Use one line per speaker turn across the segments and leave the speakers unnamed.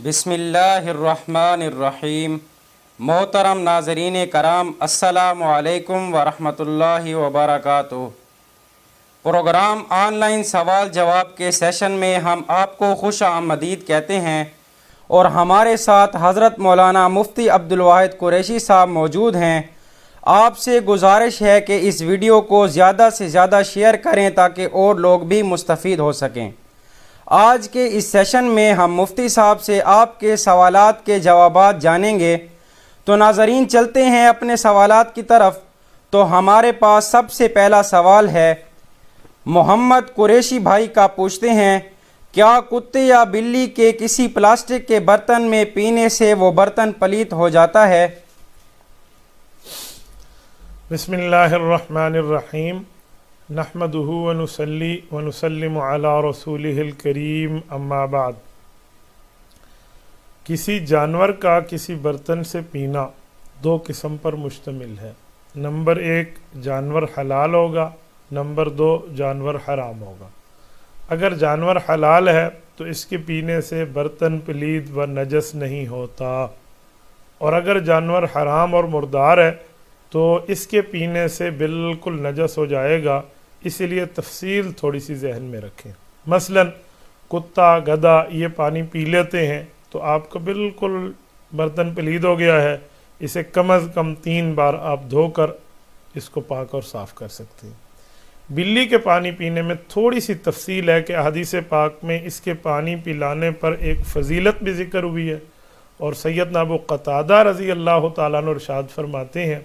بسم اللہ الرحمن الرحیم۔ محترم ناظرین کرام، السلام علیکم ورحمۃ اللہ وبرکاتہ۔ پروگرام آن لائن سوال جواب کے سیشن میں ہم آپ کو خوش آمدید کہتے ہیں اور ہمارے ساتھ حضرت مولانا مفتی عبدالواحد قریشی صاحب موجود ہیں۔ آپ سے گزارش ہے کہ اس ویڈیو کو زیادہ سے زیادہ شیئر کریں تاکہ اور لوگ بھی مستفید ہو سکیں۔ آج کے اس سیشن میں ہم مفتی صاحب سے آپ کے سوالات کے جوابات جانیں گے۔ تو ناظرین چلتے ہیں اپنے سوالات کی طرف۔ تو ہمارے پاس سب سے پہلا سوال ہے، محمد قریشی بھائی کا پوچھتے ہیں، کیا کتے یا بلی کے کسی پلاسٹک کے برتن میں پینے سے وہ برتن پلیت ہو جاتا ہے؟
بسم اللہ الرحمن الرحیم، نحمدہ ونصلی ونسلم علی رسولہ الکریم، اما بعد۔ کسی جانور کا کسی برتن سے پینا دو قسم پر مشتمل ہے۔ نمبر 1، جانور حلال ہوگا، نمبر 2، جانور حرام ہوگا۔ اگر جانور حلال ہے تو اس کے پینے سے برتن پلید و نجس نہیں ہوتا، اور اگر جانور حرام اور مردار ہے تو اس کے پینے سے بالکل نجس ہو جائے گا۔ اسی لیے تفصیل تھوڑی سی ذہن میں رکھیں۔ مثلا کتا، گدھا یہ پانی پی لیتے ہیں تو آپ کا بالکل برتن پلید ہو گیا ہے، اسے کم از کم 3 بار آپ دھو کر اس کو پاک اور صاف کر سکتے ہیں۔ بلی کے پانی پینے میں تھوڑی سی تفصیل ہے کہ حدیث پاک میں اس کے پانی پلانے پر ایک فضیلت بھی ذکر ہوئی ہے، اور سیدنا ابو قتادہ رضی اللہ تعالیٰ عنہ ارشاد فرماتے ہیں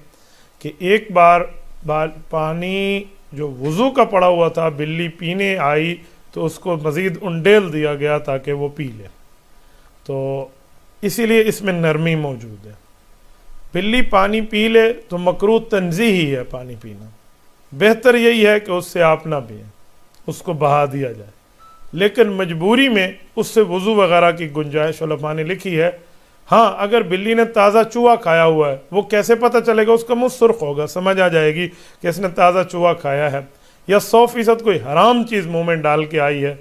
کہ ایک بار پانی جو وضو کا پڑا ہوا تھا بلی پینے آئی تو اس کو مزید انڈیل دیا گیا تاکہ وہ پی لے، تو اسی لیے اس میں نرمی موجود ہے۔ بلی پانی پی لے تو مکروہ تنزیہی ہے پانی پینا، بہتر یہی ہے کہ اس سے آپ نہ پئیں، اس کو بہا دیا جائے، لیکن مجبوری میں اس سے وضو وغیرہ کی گنجائش علماء نے لکھی ہے۔ ہاں، اگر بلی نے تازہ چوہا کھایا ہوا ہے، وہ کیسے پتہ چلے گا؟ اس کا منہ سرخ ہوگا، سمجھ آ جائے گی کہ اس نے تازہ چوہا کھایا ہے، یا 100% کوئی حرام چیز منہ میں ڈال کے آئی ہے۔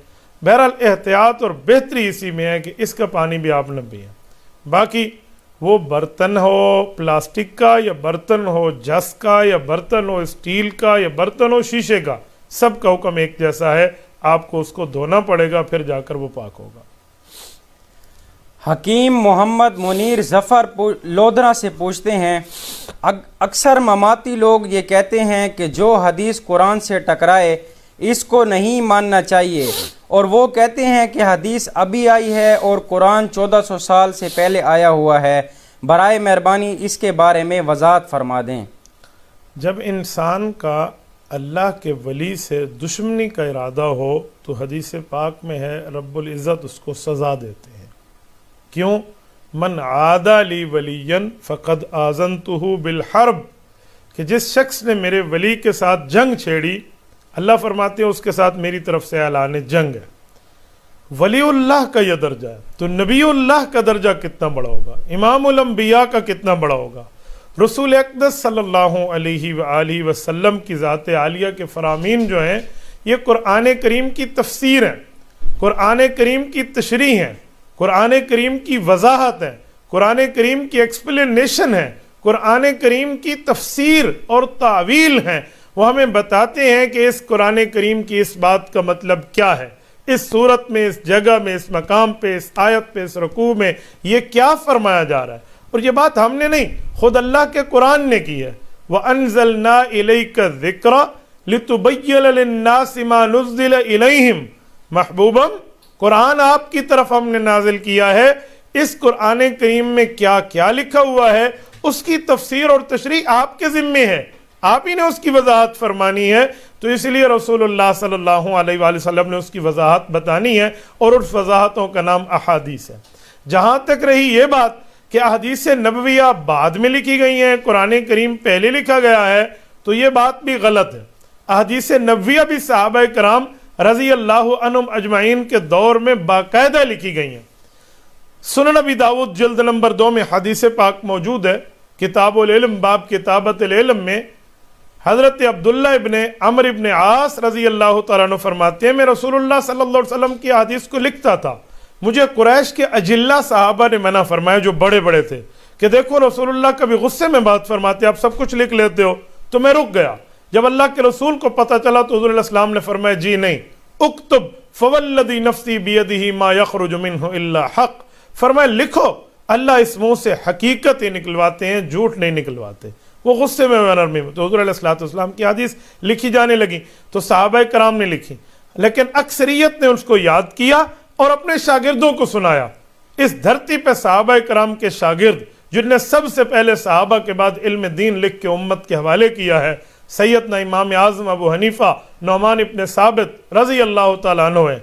بہرحال احتیاط اور بہتری اسی میں ہے کہ اس کا پانی بھی آپ نہ پئیں۔ باقی وہ برتن ہو پلاسٹک کا، یا برتن ہو جس کا، یا برتن ہو اسٹیل کا، یا برتن ہو شیشے کا، سب کا حکم ایک جیسا ہے، آپ کو اس کو دھونا پڑے گا، پھر جا کر وہ پاک ہوگا۔
حکیم محمد منیر ظفر لودھرا سے پوچھتے ہیں، اکثر مماتی لوگ یہ کہتے ہیں کہ جو حدیث قرآن سے ٹکرائے اس کو نہیں ماننا چاہیے، اور وہ کہتے ہیں کہ حدیث ابھی آئی ہے اور قرآن 1400 سال سے پہلے آیا ہوا ہے۔ برائے مہربانی اس کے بارے میں وضاحت فرما دیں۔
جب انسان کا اللہ کے ولی سے دشمنی کا ارادہ ہو تو حدیث پاک میں ہے رب العزت اس کو سزا دیتے ہیں۔ کیوں؟ من عادى لی ولیا فقد آذنتہ بالحرب، کہ جس شخص نے میرے ولی کے ساتھ جنگ چھیڑی، اللہ فرماتے ہیں اس کے ساتھ میری طرف سے اعلان جنگ ہے۔ ولی اللہ کا یہ درجہ ہے تو نبی اللہ کا درجہ کتنا بڑا ہوگا، امام الانبیاء کا کتنا بڑا ہوگا، رسول اقدس صلی اللہ علیہ وآلہ وسلم کی ذات عالیہ کے فرامین جو ہیں یہ قرآن کریم کی تفسیر ہیں، قرآن کریم کی تشریح ہیں، قرآن کریم کی وضاحت ہے، قرآن کریم کی ایکسپلینیشن ہے، قرآن کریم کی تفسیر اور تعویل ہیں۔ وہ ہمیں بتاتے ہیں کہ اس قرآن کریم کی اس بات کا مطلب کیا ہے، اس صورت میں، اس جگہ میں، اس مقام پہ، اس آیت پہ، اس رکوع میں یہ کیا فرمایا جا رہا ہے۔ اور یہ بات ہم نے نہیں، خود اللہ کے قرآن نے کی ہے۔ وَأَنزَلْنَا إِلَيْكَ الذِّكْرَ لِتُبَيِّنَ لِلنَّاسِ مَا نُزِّلَ إِلَيْهِمْ، محبوبم قرآن آپ کی طرف ہم نے نازل کیا ہے، اس قرآن کریم میں کیا کیا لکھا ہوا ہے اس کی تفسیر اور تشریح آپ کے ذمے ہے، آپ ہی نے اس کی وضاحت فرمانی ہے۔ تو اس لیے رسول اللہ صلی اللہ علیہ وآلہ وسلم نے اس کی وضاحت بتانی ہے، اور اس وضاحتوں کا نام احادیث ہے۔ جہاں تک رہی یہ بات کہ احادیث نبویہ بعد میں لکھی گئی ہیں، قرآن کریم پہلے لکھا گیا ہے، تو یہ بات بھی غلط ہے۔ احادیث نبویہ بھی صحابہ کرام رضی اللہ عنہم اجمعین کے دور میں باقاعدہ لکھی گئی ہیں۔ سنن ابی داؤد جلد نمبر 2 میں حدیث پاک موجود ہے، کتاب العلم باب کتابت العلم میں حضرت عبداللہ ابن عمرو ابن عاص رضی اللہ تعالیٰ عنہ فرماتے ہیں، میں رسول اللہ صلی اللہ علیہ وسلم کی حدیث کو لکھتا تھا، مجھے قریش کے اجلہ صحابہ نے منع فرمایا جو بڑے بڑے تھے کہ دیکھو رسول اللہ کبھی غصے میں بات فرماتے، آپ سب کچھ لکھ لیتے ہو، تو میں رک گیا۔ جب اللہ کے رسول کو پتہ چلا تو حضور علیہ السلام نے فرمایا جی نہیں، اکتب فوالذی نفسی بیدہ ما یخرج منہ الا حق، فرمایا لکھو، اللہ اس منہ سے حقیقت ہی نکلواتے ہیں، جھوٹ نہیں نکلواتے۔ وہ غصے میں نرمی میں، تو حضور علیہ السلام کی حدیث لکھی جانے لگی، تو صحابہ کرام نے لکھی، لیکن اکثریت نے اس کو یاد کیا اور اپنے شاگردوں کو سنایا۔ اس دھرتی پہ صحابہ کرام کے شاگرد جن نے سب سے پہلے صحابہ کے بعد علم دین لکھ کے امت کے حوالے کیا ہے، سیدنا امام اعظم ابو حنیفہ نعمان ابن ثابت رضی اللہ تعالیٰ عنہ ہے۔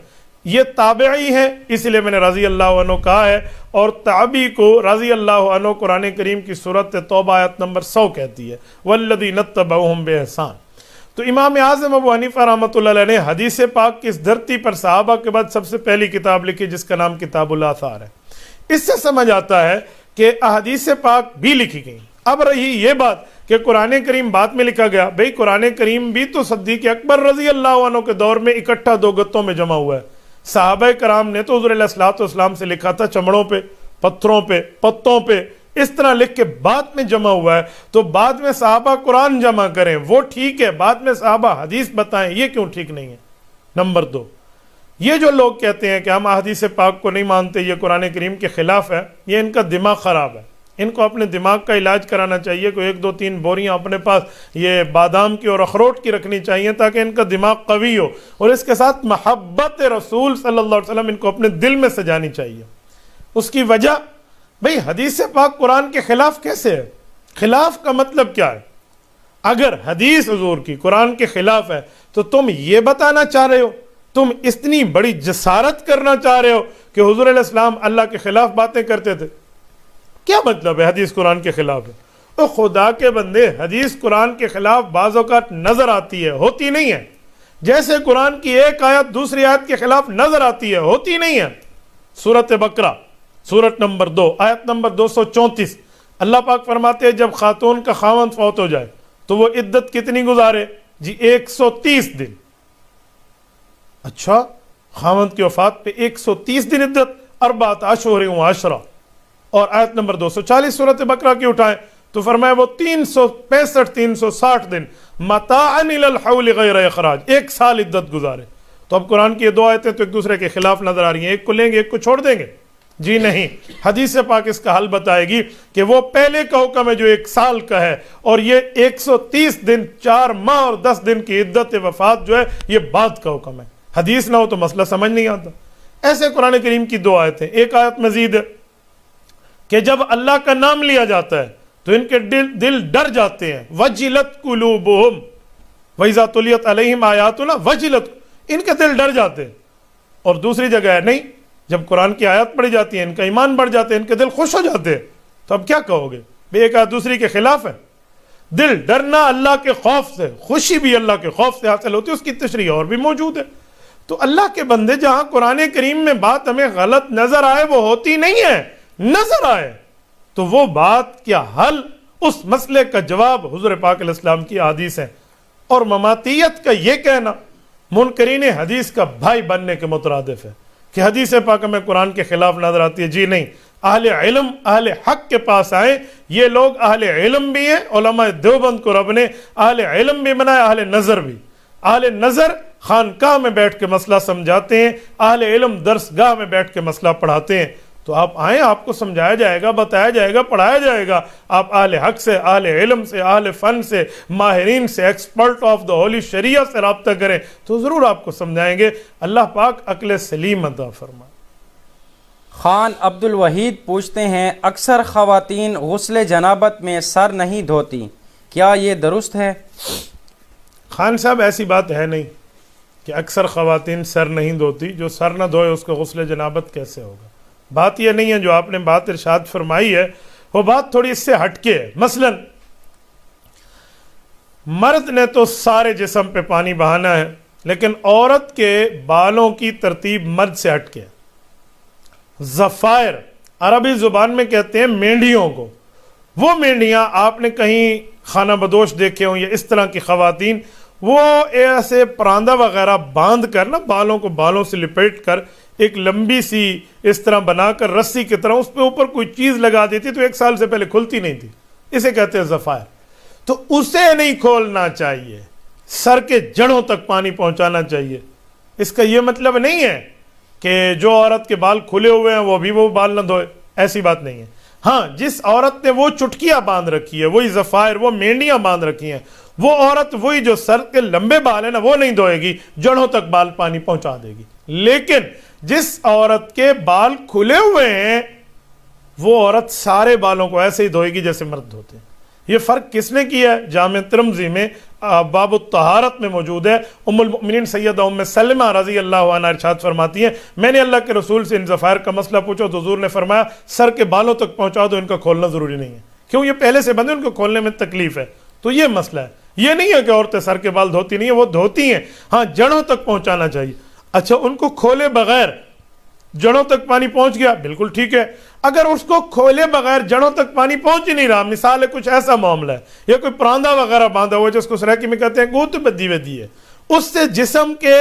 یہ تابعی ہیں، اس لیے میں نے رضی اللہ عنہ کہا ہے، اور تابعی کو رضی اللہ عنہ قرآن کریم کی سورۃ توبہ آیت نمبر 100 کہتی ہے، والذین اتبعوہم بإحسان۔ تو امام اعظم ابو حنیفہ رحمۃ اللہ علیہ نے حدیث پاک کی اس دھرتی پر صحابہ کے بعد سب سے پہلی کتاب لکھی جس کا نام کتاب الآثار ہے۔ اس سے سمجھ آتا ہے کہ احادیث پاک بھی لکھی گئی۔ اب رہی یہ بات کہ قرآن کریم بعد میں لکھا گیا، بھئی قرآن کریم بھی تو صدیق اکبر رضی اللہ عنہ کے دور میں اکٹھا 2 گتوں میں جمع ہوا ہے۔ صحابہ کرام نے تو حضور علیہ السلام سے لکھا تھا چمڑوں پہ، پتھروں پہ، پتوں پہ، اس طرح لکھ کے بعد میں جمع ہوا ہے۔ تو بعد میں صحابہ قرآن جمع کریں وہ ٹھیک ہے، بعد میں صحابہ حدیث بتائیں یہ کیوں ٹھیک نہیں ہے؟ نمبر 2، یہ جو لوگ کہتے ہیں کہ ہم احادیث پاک کو نہیں مانتے، یہ قرآن کریم کے خلاف ہے، یہ ان کا دماغ خراب ہے۔ ان کو اپنے دماغ کا علاج کرانا چاہیے، کوئی 1 2 3 بوریاں اپنے پاس یہ بادام کی اور اخروٹ کی رکھنی چاہیے تاکہ ان کا دماغ قوی ہو، اور اس کے ساتھ محبت رسول صلی اللہ علیہ وسلم ان کو اپنے دل میں سجانی چاہیے۔ اس کی وجہ بھئی حدیث پاک قرآن کے خلاف کیسے ہے؟ خلاف کا مطلب کیا ہے؟ اگر حدیث حضور کی قرآن کے خلاف ہے تو تم یہ بتانا چاہ رہے ہو، تم اتنی بڑی جسارت کرنا چاہ رہے ہو کہ حضور علیہ السلام اللہ کے خلاف باتیں کرتے تھے۔ کیا مطلب ہے حدیث قرآن کے خلاف ہے؟ تو خدا کے بندے، حدیث قرآن کے خلاف بعض اوقات نظر آتی ہے، ہوتی نہیں ہے۔ جیسے قرآن کی ایک آیت دوسری آیت کے خلاف نظر آتی ہے، ہوتی نہیں ہے۔ سورۃ بقرہ سورت نمبر 2 آیت نمبر 234 اللہ پاک فرماتے ہیں جب خاتون کا خاوند فوت ہو جائے تو وہ عدت کتنی گزارے؟ جی 130 دن۔ اچھا، خاوند کی وفات پہ 130 دن عدت، 4 اشہر و عشرہ۔ اور آیت نمبر 240 سورۃ بقرہ کی اٹھائیں تو فرمایا وہ 365 360 دن متاعا الی الحول غیر اخراج، 1 سال عدت گزارے۔ تو اب قرآن کی یہ 2 آیتیں تو ایک دوسرے کے خلاف نظر آ رہی ہیں، ایک کو لیں گے ایک کو چھوڑ دیں گے؟ جی نہیں، حدیث پاک اس کا حل بتائے گی کہ وہ پہلے کا حکم ہے جو 1 سال کا ہے، اور یہ 130 دن 4 ماہ اور 10 دن کی عدت وفات جو ہے یہ بعد کا حکم ہے۔ حدیث نہ ہو تو مسئلہ سمجھ نہیں آتا۔ ایسے قرآن کریم کی 2 آیتیں، ایک آیت مزید ہے کہ جب اللہ کا نام لیا جاتا ہے تو ان کے دل ڈر جاتے ہیں، وجلت قلوبہم وَإِذَا تُلِيَتْ عَلَيْهِمْ آیاتنا وجلت، ان کے دل ڈر جاتے ہیں۔ اور دوسری جگہ ہے نہیں، جب قرآن کی آیات پڑھی جاتی ہے ان کا ایمان بڑھ جاتے ہیں، ان کے دل خوش ہو جاتے ہیں۔ تو اب کیا کہو گے؟ ایک آیت دوسری کے خلاف ہے۔ دل ڈرنا اللہ کے خوف سے، خوشی بھی اللہ کے خوف سے حاصل ہوتی ہے، اس کی تشریح اور بھی موجود ہے۔ تو اللہ کے بندے جہاں قرآن کریم میں بات ہمیں غلط نظر آئے وہ ہوتی نہیں ہے، نظر آئے تو وہ بات کیا حل، اس مسئلے کا جواب حضور پاک علیہ السلام کی حدیث ہے۔ اور مماتیت کا یہ کہنا منکرین حدیث کا بھائی بننے کے مترادف ہے کہ حدیث پاک میں قرآن کے خلاف نظر آتی ہے۔ جی نہیں، اہل علم اہل حق کے پاس آئیں، یہ لوگ اہل علم بھی ہیں، علماء دیوبند کو رب نے اہل علم بھی بنایا، اہل نظر بھی۔ اہل نظر خانقاہ میں بیٹھ کے مسئلہ سمجھاتے ہیں، اہل علم درس گاہ میں بیٹھ کے مسئلہ پڑھاتے ہیں۔ تو آپ آئیں، آپ کو سمجھایا جائے گا، بتایا جائے گا، پڑھایا جائے گا۔ آپ اہل حق سے، اہل علم سے، اہل فن سے، ماہرین سے، ایکسپرٹ آف دا ہولی شریعہ سے رابطہ کریں تو ضرور آپ کو سمجھائیں گے۔ اللہ پاک عقل سلیم عطا فرمائے۔
خان عبد الوحید پوچھتے ہیں اکثر خواتین غسل جنابت میں سر نہیں دھوتی، کیا یہ درست ہے؟
خان صاحب ایسی بات ہے نہیں کہ اکثر خواتین سر نہیں دھوتی، جو سر نہ دھوئے اس کو غسل جنابت کیسے ہوگا؟ بات یہ نہیں ہے، جو آپ نے بات ارشاد فرمائی ہے وہ بات تھوڑی اس سے ہٹ کے ہے۔ مثلا مرد نے تو سارے جسم پہ پانی بہانا ہے، لیکن عورت کے بالوں کی ترتیب مرد سے ہٹ کے ہے۔ ضفائر عربی زبان میں کہتے ہیں مینڈیوں کو۔ وہ مینڈیاں آپ نے کہیں خانہ بدوش دیکھے ہوں یا اس طرح کی خواتین، وہ ایسے پراندہ وغیرہ باندھ کر نا بالوں کو بالوں سے لپیٹ کر ایک لمبی سی اس طرح بنا کر رسی کی طرح اس پہ اوپر کوئی چیز لگا دیتی تو 1 سال سے پہلے کھلتی نہیں تھی، اسے کہتے ہیں ضفائر. تو اسے نہیں کھولنا چاہیے، سر کے جڑوں تک پانی پہنچانا چاہیے. اس کا یہ مطلب نہیں ہے کہ جو عورت کے بال کھلے ہوئے ہیں وہ بال نہ دھوئے، ایسی بات نہیں ہے. ہاں، جس عورت نے وہ چٹکیاں باندھ رکھی ہے، وہی ضفائر، وہ مینڈیاں باندھ رکھی ہیں، وہ عورت وہی جو سر کے لمبے بال ہیں نا وہ نہیں دھوئے گی، جڑوں تک بال پانی پہنچا دے گی. لیکن جس عورت کے بال کھلے ہوئے ہیں وہ عورت سارے بالوں کو ایسے ہی دھوئے گی جیسے مرد دھوتے ہیں. یہ فرق کس نے کیا ہے؟ جامع ترمذی میں باب الطہارت میں موجود ہے. ام المؤمنین سیدہ ام سلمہ رضی اللہ عنہ ارشاد فرماتی ہیں میں نے اللہ کے رسول سے ان ضفائر کا مسئلہ پوچھا تو حضور نے فرمایا سر کے بالوں تک پہنچا دو، ان کا کھولنا ضروری نہیں ہے. کیوں؟ یہ پہلے سے بندے، ان کو کھولنے میں تکلیف ہے. تو یہ مسئلہ ہے. یہ نہیں ہے کہ عورتیں سر کے بال دھوتی نہیں ہیں، وہ دھوتی ہیں، ہاں جڑوں تک پہنچانا چاہیے. اچھا، ان کو کھولے بغیر جڑوں تک پانی پہنچ گیا، بالکل ٹھیک ہے. اگر اس کو کھولے بغیر جڑوں تک پانی پہنچ ہی نہیں رہا، مثال ہے کچھ ایسا معاملہ ہے یا کوئی پراندہ وغیرہ باندھا ہوا جس کو سریکی میں کہتے ہیں گوت بدی ودی ہے، اس سے جسم کے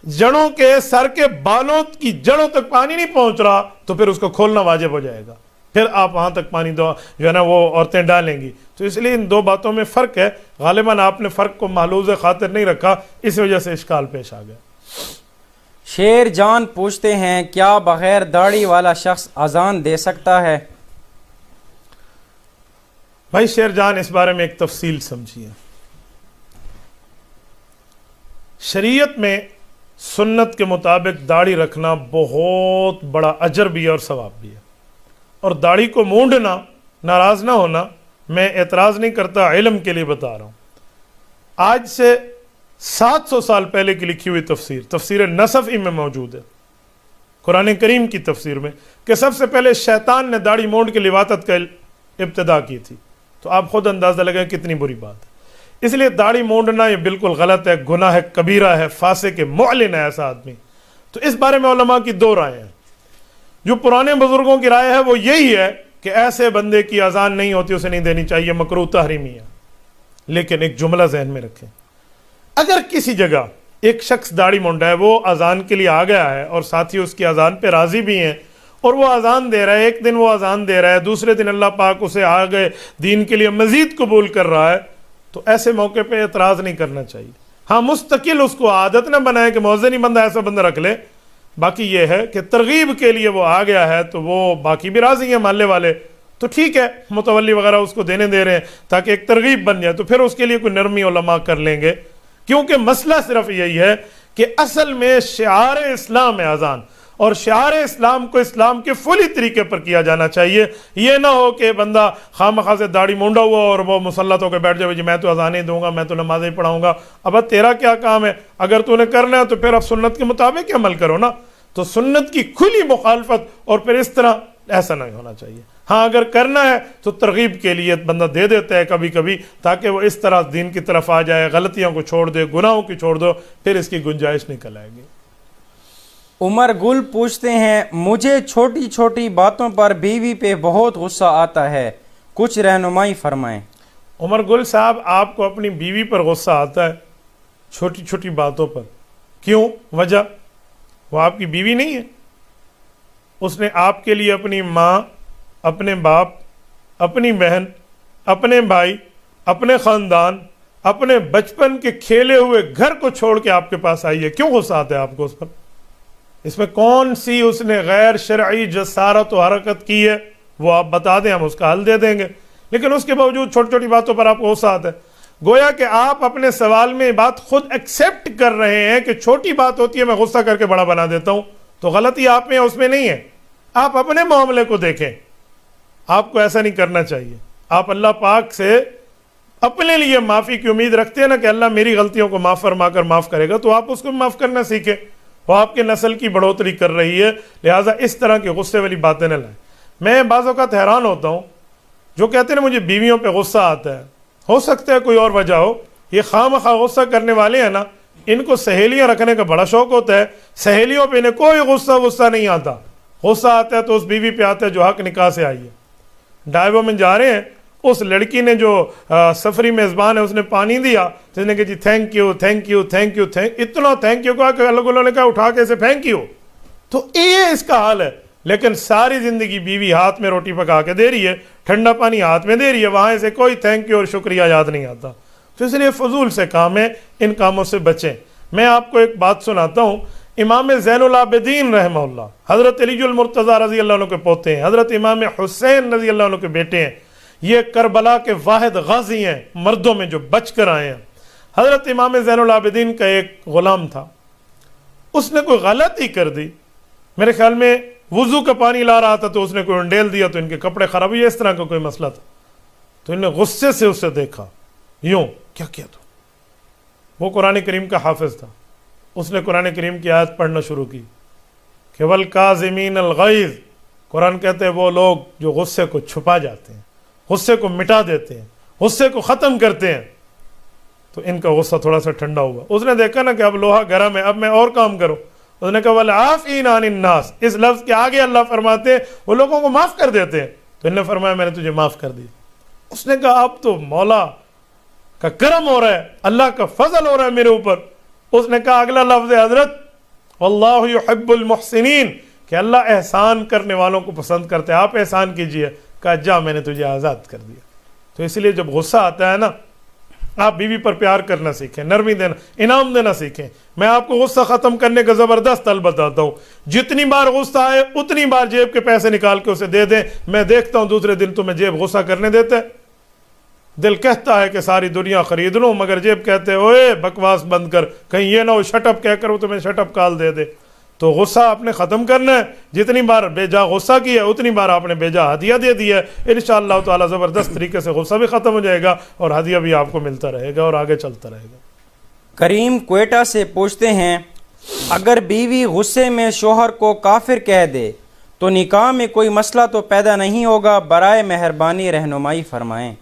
جڑوں کے سر کے بالوں کی جڑوں تک پانی نہیں پہنچ رہا تو پھر اس کو کھولنا واجب ہو جائے گا. پھر آپ وہاں تک پانی دو جو ہے نا وہ عورتیں ڈالیں گی. تو اس لیے ان دو باتوں میں فرق ہے. غالباً آپ نے فرق کو محلوظ خاطر نہیں رکھا، اس وجہ سے اشکال پیش آ گیا.
شیر جان پوچھتے ہیں کیا بغیر داڑھی والا شخص اذان دے سکتا ہے؟
بھائی شیر جان، اس بارے میں ایک تفصیل سمجھیے. شریعت میں سنت کے مطابق داڑھی رکھنا بہت بڑا اجر بھی ہے اور ثواب بھی ہے. اور داڑھی کو مونڈنا، ناراض نہ ہونا، میں اعتراض نہیں کرتا، علم کے لیے بتا رہا ہوں. آج سے 700 سال پہلے کی لکھی ہوئی تفسیر نصفی میں موجود ہے، قرآن کریم کی تفسیر میں، کہ سب سے پہلے شیطان نے داڑھی مونڈ کے لواطت کا ابتدا کی تھی. تو آپ خود اندازہ لگائیں کتنی بری بات ہے. اس لیے داڑھی مونڈنا یہ بالکل غلط ہے، گناہ ہے، کبیرہ ہے، فاسق ہے، معلن ہے ایسا آدمی. تو اس بارے میں علماء کی 2 رائے ہیں. جو پرانے بزرگوں کی رائے ہے وہ یہی ہے کہ ایسے بندے کی اذان نہیں ہوتی، اسے نہیں دینی چاہیے، مکروہ تحریمی ہے. لیکن ایک جملہ ذہن میں رکھیں، اگر کسی جگہ ایک شخص داڑھی مونڈا ہے، وہ اذان کے لیے آ گیا ہے اور ساتھی اس کی اذان پہ راضی بھی ہیں اور وہ اذان دے رہا ہے، ایک دن وہ اذان دے رہا ہے، دوسرے دن اللہ پاک اسے آگے دین کے لیے مزید قبول کر رہا ہے، تو ایسے موقع پہ اعتراض نہیں کرنا چاہیے. ہاں، مستقل اس کو عادت نہ بنائے کہ مؤذن ہی بندہ ایسا بندہ رکھ لے. باقی یہ ہے کہ ترغیب کے لیے وہ آ گیا ہے تو وہ باقی بھی راضی ہیں محلے والے، تو ٹھیک ہے، متولی وغیرہ اس کو دینے دے رہے ہیں تاکہ ایک ترغیب بن جائے، تو پھر اس کے لیے کوئی نرمی علماء کر لیں گے. کیونکہ مسئلہ صرف یہی ہے کہ اصل میں شعار اسلام ہے اذان، اور شعار اسلام کو اسلام کے فلی طریقے پر کیا جانا چاہیے. یہ نہ ہو کہ بندہ خواہ سے داڑھی مونڈا ہوا اور وہ مسلط ہو کے بیٹھ جائے، جی میں تو اذانیں دوں گا، میں تو نمازیں پڑھاؤں گا. اب تیرا کیا کام ہے؟ اگر تو نے کرنا ہے تو پھر اب سنت کے مطابق عمل کرو نا. تو سنت کی کھلی مخالفت اور پھر اس طرح ایسا نہیں ہونا چاہیے. ہاں، اگر کرنا ہے تو ترغیب کے لیے بندہ دے دیتا ہے کبھی کبھی، تاکہ وہ اس طرح دین کی طرف آ جائے، غلطیوں کو چھوڑ دے، گناہوں کی چھوڑ دو، پھر اس کی گنجائش نکل آئے گی.
عمر گل پوچھتے ہیں مجھے چھوٹی چھوٹی باتوں پر بیوی پہ بہت غصہ آتا ہے، کچھ رہنمائی فرمائیں.
عمر گل صاحب، آپ کو اپنی بیوی پر غصہ آتا ہے چھوٹی چھوٹی باتوں پر؟ کیوں؟ وجہ؟ وہ آپ کی بیوی نہیں ہے. اس نے آپ کے لیے اپنی ماں، اپنے باپ، اپنی بہن، اپنے بھائی، اپنے خاندان، اپنے بچپن کے کھیلے ہوئے گھر کو چھوڑ کے آپ کے پاس آئی ہے. کیوں غصہ آتا ہے آپ کو اس پر؟ اس میں کون سی اس نے غیر شرعی جسارت و حرکت کی ہے؟ وہ آپ بتا دیں، ہم اس کا حل دے دیں گے. لیکن اس کے باوجود چھوٹی چھوٹی باتوں پر آپ کو غصہ آتا ہے. گویا کہ آپ اپنے سوال میں بات خود ایکسیپٹ کر رہے ہیں کہ چھوٹی بات ہوتی ہے میں غصہ کر کے بڑا بنا دیتا ہوں. تو غلطی آپ میں ہے، اس میں نہیں ہے. آپ اپنے معاملے کو دیکھیں. آپ کو ایسا نہیں کرنا چاہیے. آپ اللہ پاک سے اپنے لیے معافی کی امید رکھتے ہیں نا کہ اللہ میری غلطیوں کو معاف فرما کر معاف کرے گا، تو آپ اس کو معاف کرنا سیکھیں. وہ آپ کے نسل کی بڑھوتری کر رہی ہے، لہٰذا اس طرح کی غصے والی باتیں نہ لائیں. میں بعض اوقات حیران ہوتا ہوں جو کہتے ہیں مجھے بیویوں پہ غصہ آتا ہے. ہو سکتا ہے کوئی اور وجہ ہو. یہ خواہ مخواہ غصہ کرنے والے ہیں نا، ان کو سہیلیاں رکھنے کا بڑا شوق ہوتا ہے. سہیلیوں پہ انہیں کوئی غصہ نہیں آتا. غصہ آتا ہے تو اس بیوی پہ آتا ہے جو حق نکاح سے آئی ہے. ڈائیو میں جا رہے ہیں، اس لڑکی نے جو سفری میزبان ہے اس نے پانی دیا تو اس نے کہا جی thank you thank you thank you, اتنا تھینک یو کہا کہ لوگوں نے کہا اٹھا کے اسے پھینک یو. تو یہ اس کا حال ہے. لیکن ساری زندگی بیوی ہاتھ میں روٹی پکا کے دے رہی ہے, ٹھنڈا پانی ہاتھ میں دے رہی ہے, وہاں سے کوئی تھینک یو اور شکریہ یاد نہیں آتا. تو اس لیے فضول سے کام ہے, ان کاموں سے بچیں. میں آپ کو ایک بات سناتا ہوں. امام زین العابدین رحمہ اللہ, حضرت علی المرتضیٰ رضی اللہ عنہ کے پوتے ہیں, حضرت امام حسین رضی اللہ عنہ کے بیٹے ہیں. یہ کربلا کے واحد غازی ہیں مردوں میں جو بچ کر آئے ہیں. حضرت امام زین العابدین کا ایک غلام تھا, اس نے کوئی غلطی کر دی. میرے خیال میں وضو کا پانی لا رہا تھا تو اس نے کوئی انڈیل دیا تو ان کے کپڑے خراب ہوئے, اس طرح کا کوئی مسئلہ تھا. تو ان نے غصے سے اسے دیکھا, یوں کیا کیا تو. وہ قرآن کریم کا حافظ تھا, اس نے قرآن کریم کی آیت پڑھنا شروع کی کہ والکاظمین الغیظ. قرآن کہتے ہیں وہ لوگ جو غصے کو چھپا جاتے ہیں, غصے کو مٹا دیتے ہیں, غصے کو ختم کرتے ہیں. تو ان کا غصہ تھوڑا سا ٹھنڈا ہوا. اس نے دیکھا نا کہ اب لوہا گرم ہے, اب میں اور کام کروں. اس نے کہا والعافین عن الناس, اس لفظ کے آگے اللہ فرماتے ہیں وہ لوگوں کو معاف کر دیتے ہیں. تو انہوں نے فرمایا میں نے تجھے معاف کر دی. اس نے کہا اب تو مولا کا کرم ہو رہا ہے, اللہ کا فضل ہو رہا ہے میرے اوپر. اس نے کہا اگلا لفظ ہے حضرت واللہ یحب المحسنین, کہ اللہ احسان کرنے والوں کو پسند کرتے ہیں, آپ احسان کیجئے. کہا جا میں نے تجھے آزاد کر دیا. تو اس لیے جب غصہ آتا ہے نا, آپ بیوی پر پیار کرنا سیکھیں, نرمی دینا, انعام دینا سیکھیں. میں آپ کو غصہ ختم کرنے کا زبردست حل بتاتا ہوں. جتنی بار غصہ آئے اتنی بار جیب کے پیسے نکال کے اسے دے دیں. میں دیکھتا ہوں دوسرے دن تمہیں جیب غصہ کرنے دیتے. دل کہتا ہے کہ ساری دنیا خرید لوں, مگر جیب کہتے اوئے بکواس بند کر, کہیں یہ نہ ہو شٹ اپ کہہ کر وہ تمہیں شٹ اپ کال دے دے. تو غصہ آپ نے ختم کرنا ہے. جتنی بار بے جا غصہ کیا اتنی بار آپ نے بے جا ہدیہ دے دیا ہے. انشاءاللہ تعالی زبردست طریقے سے غصہ بھی ختم ہو جائے گا اور ہدیہ بھی آپ کو ملتا رہے گا اور آگے چلتا رہے گا.
کریم کوئٹہ سے پوچھتے ہیں اگر بیوی غصے میں شوہر کو کافر کہہ دے تو نکاح میں کوئی مسئلہ تو پیدا نہیں ہوگا, برائے مہربانی رہنمائی فرمائیں.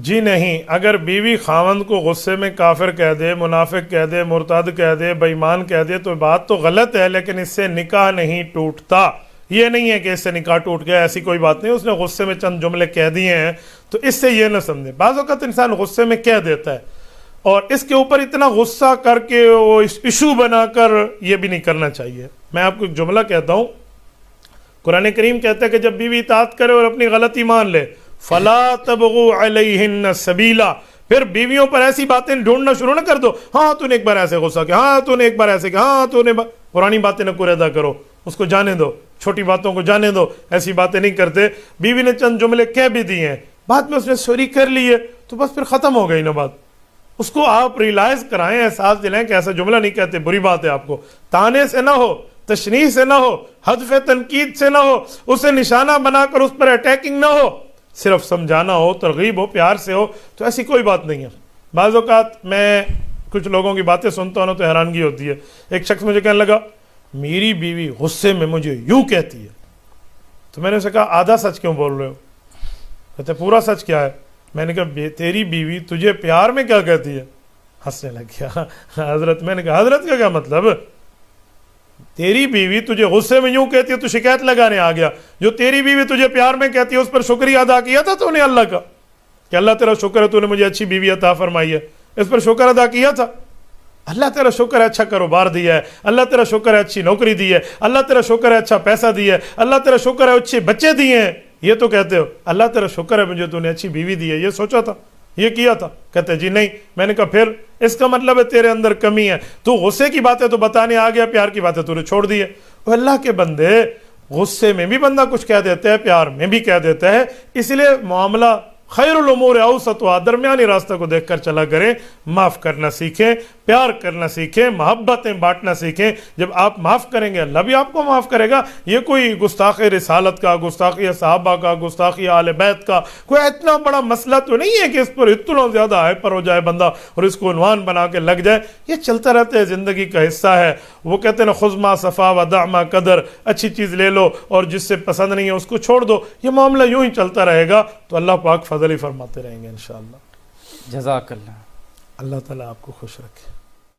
جی نہیں, اگر بیوی خاوند کو غصے میں کافر کہہ دے, منافق کہہ دے, مرتد کہہ دے, بے ایمان کہہ دے تو بات تو غلط ہے, لیکن اس سے نکاح نہیں ٹوٹتا. یہ نہیں ہے کہ اس سے نکاح ٹوٹ گیا, ایسی کوئی بات نہیں. اس نے غصے میں چند جملے کہہ دیے ہیں تو اس سے یہ نہ سمجھے. بعض اوقات انسان غصے میں کہہ دیتا ہے اور اس کے اوپر اتنا غصہ کر کے وہ ایشو بنا کر یہ بھی نہیں کرنا چاہیے. میں آپ کو ایک جملہ کہتا ہوں. قرآن کریم کہتا ہے کہ جب بیوی اطاعت کرے اور اپنی غلطی مان لے فلا تبغوا علیہن سبیلا, پھر بیویوں پر ایسی باتیں ڈھونڈنا شروع نہ کر دو. ہاں تو نے ایک بار ایسے غصہ کیا, ہاں تو نے ایک بار ایسے کیا, ہاں تو نے پرانی باتیں نہ کوئی ادا کرو, اس کو جانے دو, چھوٹی باتوں کو جانے دو. ایسی باتیں نہیں کرتے. بیوی نے چند جملے کہہ بھی دیے ہیں, بعد میں اس نے سوری کر لی ہے تو بس پھر ختم ہو گئی نا بات. اس کو آپ ریلائز کرائیں, احساس دلائیں کہ ایسا جملہ نہیں کہتے, بری بات ہے. آپ کو تانے سے نہ ہو, تشنیع سے نہ ہو, حذف تنقید سے نہ ہو, اسے نشانہ بنا کر اس پر اٹیکنگ نہ ہو, صرف سمجھانا ہو, ترغیب ہو, پیار سے ہو, تو ایسی کوئی بات نہیں ہے. بعض اوقات میں کچھ لوگوں کی باتیں سنتا ہوں نا تو حیرانگی ہوتی ہے. ایک شخص مجھے کہنے لگا میری بیوی غصے میں مجھے یوں کہتی ہے. تو میں نے اسے کہا آدھا سچ کیوں بول رہے ہو؟ کہتے پورا سچ کیا ہے؟ میں نے کہا تیری بیوی تجھے پیار میں کیا کہتی ہے؟ ہنسنے لگ گیا. حضرت, میں نے کہا حضرت کا کیا مطلب؟ تیری بیوی تجھے غصے میں یوں کہتی ہے تو شکایت لگانے آ گیا. جو تیری بیوی تجھے پیار میں کہتی ہے اس پر شکریہ ادا کیا تھا تو نے اللہ کا کہ اللہ تیرا شکر ہے تو نے مجھے اچھی بیوی عطا فرمائی ہے, اس پر شکر ادا کیا تھا. اللہ تیرا شکر ہے اچھا کاروبار دیا ہے, اللہ تیرا شکر ہے اچھی نوکری دی ہے, اللہ تیرا شکر ہے اچھا پیسہ دیا ہے, اللہ تیرا شکر ہے اچھے بچے دیے ہیں. یہ تو کہتے ہو اللہ تیرا شکر ہے مجھے تو نے اچھی بیوی دی ہے, یہ سوچا تھا, یہ کیا تھا؟ کہتے جی نہیں. میں نے کہا پھر اس کا مطلب ہے تیرے اندر کمی ہے, تو غصے کی باتیں تو بتانے آ گیا, پیار کی باتیں تو نے چھوڑ دی ہے. وہ اللہ کے بندے, غصے میں بھی بندہ کچھ کہہ دیتا ہے, پیار میں بھی کہہ دیتا ہے. اس لیے معاملہ خیر الامور اوسطها, درمیانی راستہ کو دیکھ کر چلا کریں. معاف کرنا سیکھیں, پیار کرنا سیکھیں, محبتیں بانٹنا سیکھیں. جب آپ معاف کریں گے اللہ بھی آپ کو معاف کرے گا. یہ کوئی گستاخی رسالت کا, گستاخی صحابہ کا, گستاخی آل بیت کا کوئی اتنا بڑا مسئلہ تو نہیں ہے کہ اس پر اتنا زیادہ ہائپر ہو جائے بندہ اور اس کو عنوان بنا کے لگ جائے. یہ چلتا رہتا ہے, زندگی کا حصہ ہے. وہ کہتے ہیں نا خذ ما صفا ودع ما قدر, اچھی چیز لے لو اور جس سے پسند نہیں ہے اس کو چھوڑ دو. یہ معاملہ یوں ہی چلتا رہے گا تو اللہ پاک فضل ہی فرماتے رہیں گے انشاءاللہ.
جزاک اللہ.
اللہ تعالیٰ آپ کو خوش رکھے.